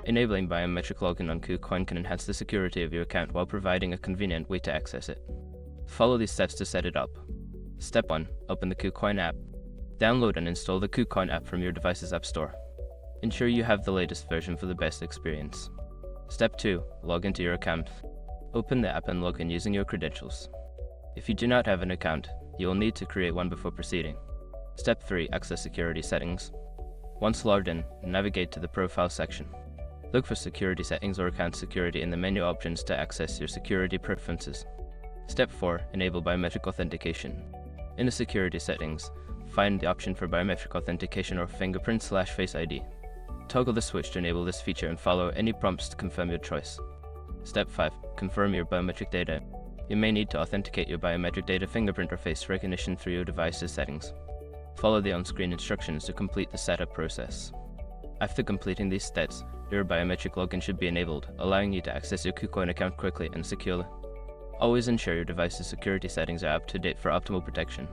Enabling biometric login on KuCoin can enhance the security of your account while providing a convenient way to access it. Follow these steps to set it up. Step 1. Open the KuCoin app. Download and install the KuCoin app from your device's app store. Ensure you have the latest version for the best experience. Step 2. Log into your account. Open the app and log in using your credentials. If you do not have an account, you will need to create one before proceeding. Step 3. Access security settings. Once logged in, navigate to the Profile section. Look for Security Settings or Account Security in the menu options to access your security preferences. Step 4. Enable biometric authentication. In the security settings, find the option for biometric authentication or fingerprint/face ID. Toggle the switch to enable this feature and follow any prompts to confirm your choice. Step 5. Confirm your biometric data. You may need to authenticate your biometric data, fingerprint or face recognition through your device's settings. Follow the on-screen instructions to complete the setup process. After completing these steps, your biometric login should be enabled, allowing you to access your KuCoin account quickly and securely. Always ensure your device's security settings are up to date for optimal protection.